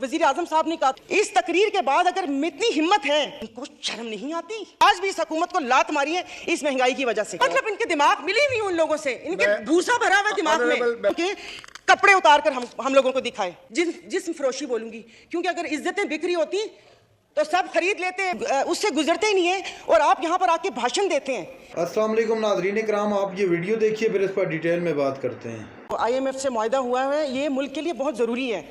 वजीर आजम साहब ने कहा, इस तकरीर के बाद अगर इतनी हिम्मत है, इनको शर्म नहीं आती? आज भी इस हुकूमत को लात मारी है इस महंगाई की वजह से। मतलब इनके दिमाग मिली नहीं उन लोगों से, इनके भूसा भरा हुआ दिमाग में। कपड़े उतार कर हम लोगों को दिखाए, जिस्म फरोशी बोलूंगी, क्योंकि अगर इज्जतें बिखरी होती तो सब खरीद लेते हैं, उससे गुजरते ही नहीं है और आप यहाँ पर आके भाषण देते हैं। अस्सलाम वालेकुम नाज़रीन इकराम, आप ये वीडियो देखिए, फिर इस पर डिटेल में बात करते हैं। IMF से मुआहदा हुआ है, ये मुल्क के लिए बहुत ज़रूरी है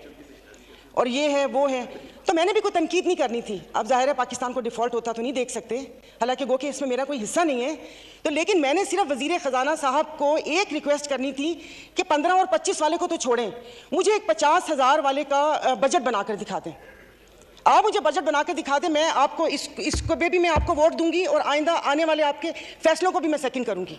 और ये है वो है, तो मैंने भी कोई तनकीद नहीं करनी थी। अब जाहिर है पाकिस्तान को डिफ़ॉल्ट होता तो नहीं देख सकते, हालांकि गो कि इसमें मेरा कोई हिस्सा नहीं है, तो लेकिन मैंने सिर्फ वज़ीर ख़जाना साहब को एक रिक्वेस्ट करनी थी कि 15 और 25 वाले को तो छोड़ें, मुझे एक 50,000 वाले का बजट बनाकर दिखा दें। आप मुझे बजट बना के दिखा दें, मैं आपको इसको भी मैं आपको वोट दूंगी और आइंदा आने वाले आपके फैसलों को भी मैं सेकंड करूंगी।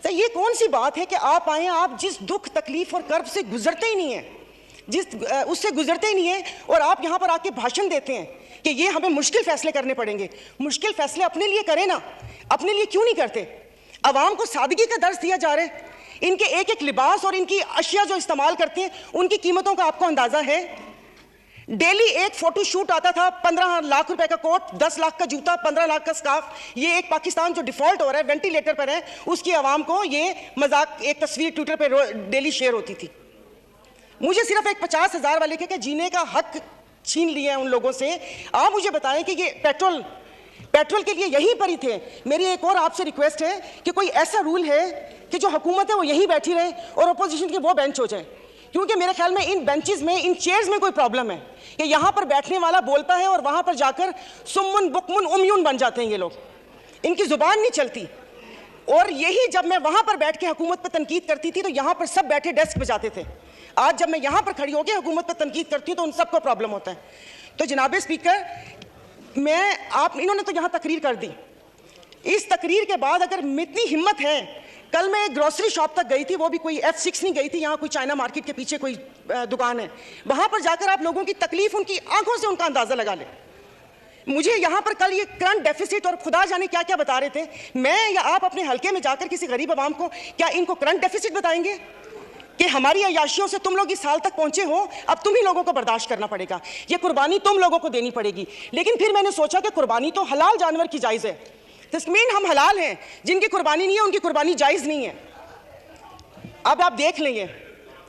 तो ये कौन सी बात है कि आप आए, आप जिस दुख तकलीफ और कर्ब से गुजरते ही नहीं हैं, उससे गुजरते ही नहीं हैं, और आप यहाँ पर आके भाषण देते हैं कि ये हमें मुश्किल फैसले करने पड़ेंगे। मुश्किल फैसले अपने लिए करें ना, अपने लिए क्यों नहीं करते? अवाम को सादगी का दर्स दिया जा रहा है। इनके एक एक लिबास और इनकी अशिया जो इस्तेमाल करते हैं उनकी कीमतों का आपको अंदाजा है? डेली एक फोटो शूट आता था, 15 लाख रुपए का कोट, 10 लाख का जूता, 15 लाख का स्कार्फ। ये एक पाकिस्तान जो डिफॉल्ट हो रहा है, वेंटिलेटर पर है, उसकी आवाम को ये मजाक, एक तस्वीर ट्विटर पर डेली शेयर होती थी। मुझे सिर्फ एक 50,000 वाले के जीने का हक छीन लिया है उन लोगों से। आप मुझे बताएं कि ये पेट्रोल के लिए यहीं पर ही थे। मेरी एक और आपसे रिक्वेस्ट है कि कोई ऐसा रूल है कि जो हुकूमत है वो यहीं बैठी रहे और अपोजिशन के वो बेंच हो जाए, क्योंकि मेरे ख्याल में इन बेंचेस में, इन चेयर्स में कोई प्रॉब्लम है कि यहाँ पर बैठने वाला बोलता है और वहाँ पर जाकर सुम्मुन बुकमुन उम्यून बन जाते हैं ये लोग, इनकी जुबान नहीं चलती। और यही जब मैं वहाँ पर बैठ के हुकूमत पर तनकीद करती थी तो यहाँ पर सब बैठे डेस्क बजाते थे। आज जब मैं यहाँ पर खड़ी होकर हुकूमत पर तनकीद करती हूँ तो उन सबको प्रॉब्लम होता है। तो जनाब स्पीकर, इन्होंने तो यहाँ तकरीर कर दी, इस तकरीर के बाद अगर इतनी हिम्मत है, कल मैं एक ग्रोसरी शॉप तक गई थी, वो भी कोई F6 नहीं गई थी, यहाँ कोई चाइना मार्केट के पीछे कोई दुकान है, वहाँ पर जाकर आप लोगों की तकलीफ, उनकी आंखों से उनका अंदाज़ा लगा लें। मुझे यहाँ पर कल ये करंट डेफिसिट और खुदा जाने क्या क्या बता रहे थे, मैं या आप अपने हल्के में जाकर किसी गरीब आवाम को क्या इनको करंट डेफिसिट बताएंगे कि हमारी अय्याशियों से तुम लोग इस साल तक पहुंचे हो, अब तुम ही लोगों को बर्दाश्त करना पड़ेगा, ये कुर्बानी तुम लोगों को देनी पड़ेगी। लेकिन फिर मैंने सोचा कि कुर्बानी तो हलाल जानवर की जायज़ है, तस्मीन हम हलाल हैं, जिनकी कुर्बानी नहीं है उनकी कुर्बानी जायज़ नहीं है। अब आप देख लेंगे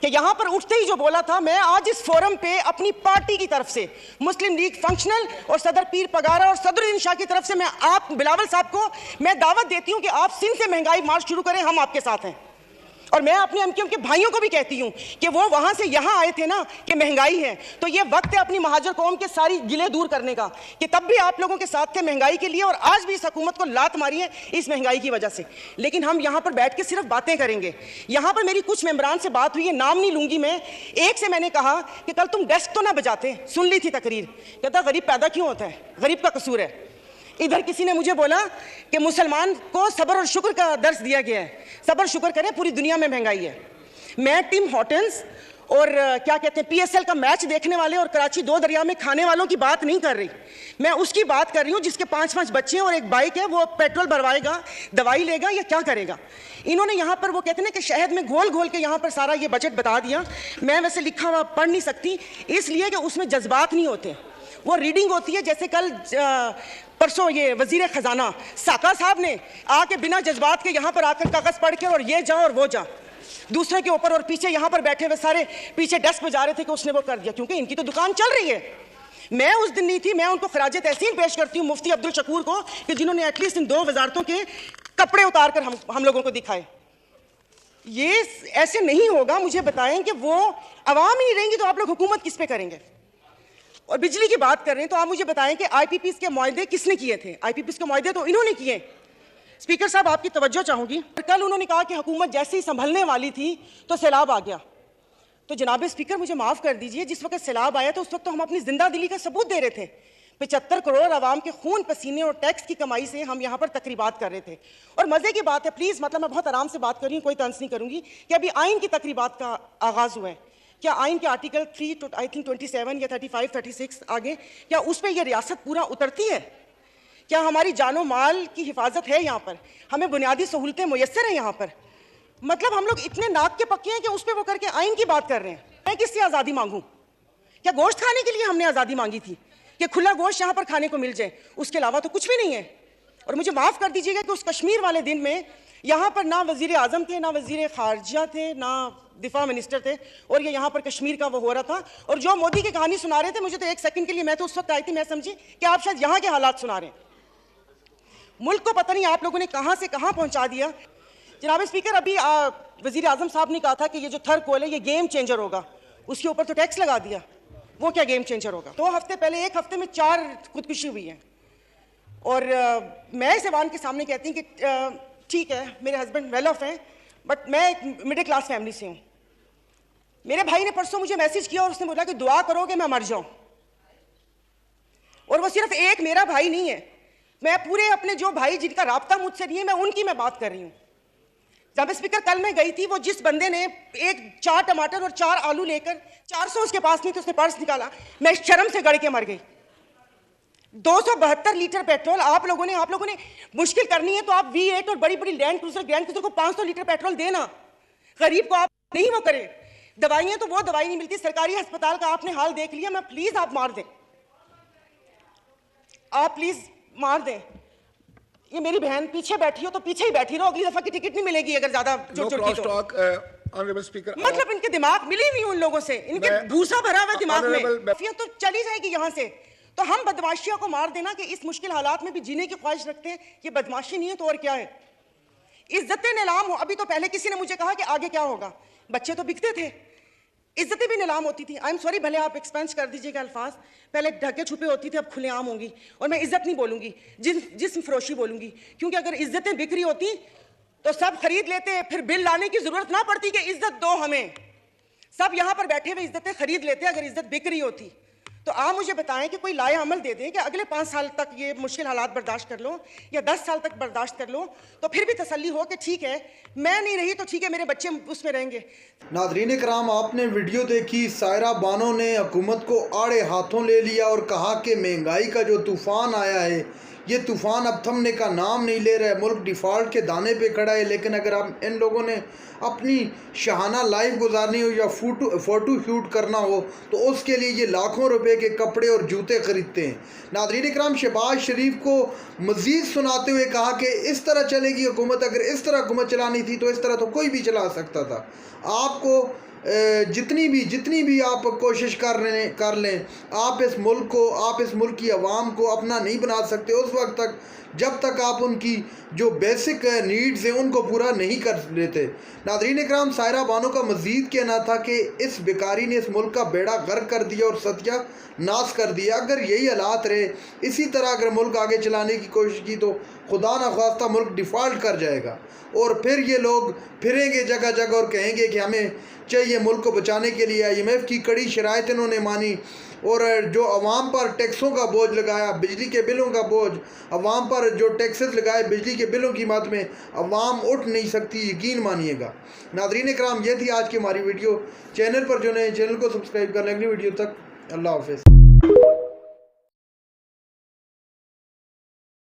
कि यहाँ पर उठते ही जो बोला था, मैं आज इस फोरम पे अपनी पार्टी की तरफ से, मुस्लिम लीग फंक्शनल और सदर पीर पगारा और सदरुद्दीन शाह की तरफ से मैं आप बिलावल साहब को मैं दावत देती हूँ कि आप सिंध से महंगाई मार्च शुरू करें, हम आपके साथ हैं। और मैं अपने एमक्यूएम के भाइयों को भी कहती हूँ कि वो वहाँ से यहाँ आए थे ना कि महंगाई है, तो ये वक्त है अपनी महाजर कौम के सारी गिले दूर करने का, कि तब भी आप लोगों के साथ थे महंगाई के लिए और आज भी इस हुकूमत को लात मारी है इस महंगाई की वजह से। लेकिन हम यहाँ पर बैठ के सिर्फ बातें करेंगे। यहाँ पर मेरी कुछ मेंबरान से बात हुई है, नाम नहीं लूंगी मैं। एक से मैंने कहा कि कल तुम डेस्क तो ना बजाते, सुन ली थी तकरीर, कहता गरीब पैदा क्यों होता है, गरीब का कसूर है। इधर किसी ने मुझे बोला कि मुसलमान को सब्र और शुक्र का दर्स दिया गया है, सब्र शुक्र करें, पूरी दुनिया में महंगाई है। मैं टिम हॉर्टन्स और क्या कहते हैं PSL का मैच देखने वाले और कराची दो दरिया में खाने वालों की बात नहीं कर रही, मैं उसकी बात कर रही हूँ जिसके 5-5 बच्चे हैं और एक बाइक है, वो पेट्रोल भरवाएगा, दवाई लेगा या क्या करेगा। इन्होंने यहाँ पर वो कहते हैं कि शहद में घोल घोल के यहाँ पर सारा ये बजट बता दिया। मैं वैसे लिखा हुआ पढ़ नहीं सकती इसलिए कि उसमें जज्बात नहीं होते, वो रीडिंग होती है। जैसे कल परसों ये वजीर खजाना साका साहब ने आके बिना जज्बात के यहाँ पर आकर कागज पढ़ के और ये जा और वो जा, दूसरे के ऊपर, और पीछे यहाँ पर बैठे हुए सारे पीछे डेस्क पे जा रहे थे कि उसने वो कर दिया, क्योंकि इनकी तो दुकान चल रही है। मैं उस दिन नहीं थी, मैं उनको खराज तहसीन पेश करती हूँ मुफ्ती अब्दुल शकूर को कि जिन्होंने एटलीस्ट इन 2 वजारतों के कपड़े उतार कर हम लोगों को दिखाए। ये ऐसे नहीं होगा। मुझे बताएं कि वो अवाम ही नहीं रहेंगी तो आप लोग हुकूमत किस पे करेंगे? और बिजली की बात कर रहे हैं तो आप मुझे बताएं कि IPPs के मुआहदे किसने किए थे? IPPs के मुआहदे तो इन्होंने किए। स्पीकर साहब, आपकी तवज्जो चाहूंगी, कल उन्होंने कहा कि हुकूमत जैसे ही संभलने वाली थी तो सैलाब आ गया। तो जनाब स्पीकर, मुझे माफ कर दीजिए, जिस वक्त सैलाब आया तो उस वक्त तो हम अपनी जिंदा दिली का सबूत दे रहे थे। 75 करोड़ आवाम के खून पसीने और टैक्स की कमाई से हम यहाँ पर तकरीबात कर रहे थे। और मजे की बात है, प्लीज, मतलब मैं बहुत आराम से बात कर रही हूँ, कोई तंज नहीं करूंगी, कि अभी आइन की तकरीबात का आगाज हुआ है। क्या आइन के आर्टिकल 3 आई थिंक 27 या 35, 36 आगे, क्या उस पर यह रियासत पूरा उतरती है? क्या हमारी जानो माल की हिफाजत है यहाँ पर? हमें बुनियादी सहूलतें मुयस्सर हैं यहाँ पर? मतलब हम लोग इतने नाक के पक्के हैं कि उस पर वो करके आइन की बात कर रहे हैं। मैं किससे आज़ादी मांगूं? क्या गोश्त खाने के लिए हमने आज़ादी मांगी थी कि खुला गोश्त यहाँ पर खाने को मिल जाए? उसके अलावा तो कुछ भी नहीं है। और मुझे माफ़ कर दीजिएगा कि उस कश्मीर वाले दिन में यहाँ पर ना वज़ीर आज़म थे, ना वज़ीर ख़ारजा थे, ना दिफा मिनिस्टर थे, और ये यहाँ पर कश्मीर का वो हो रहा था। और जो मोदी की कहानी सुना रहे थे, मुझे तो एक सेकंड के लिए, मैं तो उस वक्त आई थी, मैं समझी कि आप शायद यहाँ के हालात सुना रहे हैं। मुल्क को पता नहीं आप लोगों ने कहाँ से कहाँ पहुँचा दिया। जनाब स्पीकर, अभी वज़ीर आज़म साहब ने कहा था कि ये जो थर कोल है ये गेम चेंजर होगा, उसके ऊपर तो टैक्स लगा दिया। वो क्या गेम चेंजर होगा? 2 हफ्ते पहले, 1 हफ्ते में 4 खुदकुशी हुई हैं। और मैं इस ऐवान के सामने कहती हूँ कि ठीक है, मेरे हस्बैंड वेल ऑफ हैं, बट मैं एक मिडिल क्लास फैमिली से हूँ। मेरे भाई ने परसों मुझे मैसेज किया और उसने बोला कि दुआ करो कि मैं मर जाऊँ। और वो सिर्फ एक मेरा भाई नहीं है, मैं पूरे अपने जो भाई जिनका राब्ता मुझसे नहीं है, मैं उनकी मैं बात कर रही हूँ। जब स्पीकर कल मैं गई थी, वो जिस बंदे ने 4 टमाटर और 4 आलू लेकर 400 उसके पास नहीं थे, उसने पर्स निकाला, मैं शर्म से गड़ के मर गई। 272 लीटर पेट्रोल आप लोगों ने मुश्किल करनी है तो आप V8 और बड़ी बड़ी ग्रैंड क्रूजर को 500 लीटर पेट्रोल देना। गरीब को आप नहीं वो करें। दवाइयां तो वो दवाई नहीं मिलती। सरकारी अस्पताल का आपने हाल देख लिया। मैं प्लीज आप मार दें, आप प्लीज मार दें। ये मेरी बहन पीछे बैठी हो तो पीछे ही बैठी रहो, अगली दफा की टिकट नहीं मिलेगी अगर ज्यादा स्पीकर। मतलब इनके दिमाग मिली नहीं उन लोगों से, इनके भूसा भरा हुआ दिमाग में, तो चली जाएगी यहाँ से। तो हम बदमाशियों को मार देना कि इस मुश्किल हालात में भी जीने की ख्वाहिश रखते हैं, ये बदमाशी नहीं है तो और क्या है? इज्जतें नीलाम हो। अभी तो पहले किसी ने मुझे कहा कि आगे क्या होगा, बच्चे तो बिकते थे, इज्जतें भी नीलाम होती थी। आई एम सॉरी, भले आप एक्सपेंस कर दीजिएगा अल्फाज, पहले ढके छुपे होती थी, अब खुलेआम होंगी। और मैं इज्जत नहीं बोलूंगी, जिस्म फरोशी बोलूंगी, क्योंकि अगर इज्जतें बिक रही होती तो सब खरीद लेते, फिर बिल लाने की जरूरत ना पड़ती कि इज्जत दो हमें। सब यहाँ पर बैठे हुए इज्जतें खरीद लेते अगर इज्जत बिक रही होती। तो आप मुझे बताएं कि कोई लाया अमल दे दें कि अगले 5 साल तक ये मुश्किल हालात बर्दाश्त कर लो, या 10 साल तक बर्दाश्त कर लो, तो फिर भी तसल्ली हो कि ठीक है, मैं नहीं रही तो ठीक है, मेरे बच्चे उसमें रहेंगे। नाज़रीन कराम, आपने वीडियो देखी। सायरा बानो ने हुकूमत को आड़े हाथों ले लिया और कहा कि महंगाई का जो तूफ़ान आया है, ये तूफ़ान अब थमने का नाम नहीं ले रहा है, मुल्क डिफ़ॉल्ट के दाने पे खड़ा है। लेकिन अगर आप इन लोगों ने अपनी शहाना लाइफ गुजारनी हो या फ़ोटो शूट करना हो तो उसके लिए ये लाखों रुपए के कपड़े और जूते ख़रीदते हैं। नाज़रीन इकराम, शहबाज शरीफ को मज़ीद सुनाते हुए कहा कि इस तरह चलेगी हुकूमत, अगर इस तरह हुकूमत चलानी थी तो इस तरह तो कोई भी चला सकता था। आपको जितनी भी आप कोशिश कर लें, आप इस मुल्क को, आप इस मुल्क की आवाम को अपना नहीं बना सकते उस वक्त तक जब तक आप उनकी जो बेसिक नीड्स हैं उनको पूरा नहीं कर लेते। नाज़रीन इकराम, सायरा बानो का मज़ीद कहना था कि इस बेकारी ने इस मुल्क का बेड़ा गर्क कर दिया और सत्या नाश कर दिया। अगर यही हालात रहे, इसी तरह अगर मुल्क आगे चलाने की कोशिश की तो खुदा न खास्ता मुल्क डिफ़ॉल्ट कर जाएगा और फिर ये लोग फिरेंगे जगह जगह और कहेंगे कि हमें चाहिए मुल्क को बचाने के लिए IMF की कड़ी शराइत इन्होंने मानी और जो अवाम पर टैक्सों का बोझ लगाया, बिजली के बिलों का बोझ, अवाम पर जो टैक्सेस लगाए बिजली के बिलों की मद में, अवाम उठ नहीं सकती, यकीन मानिएगा। नाज़रीन इकराम, ये थी आज की हमारी वीडियो। चैनल पर जो नए, चैनल को सब्सक्राइब कर लें। अगली वीडियो तक अल्लाह हाफ़िज़।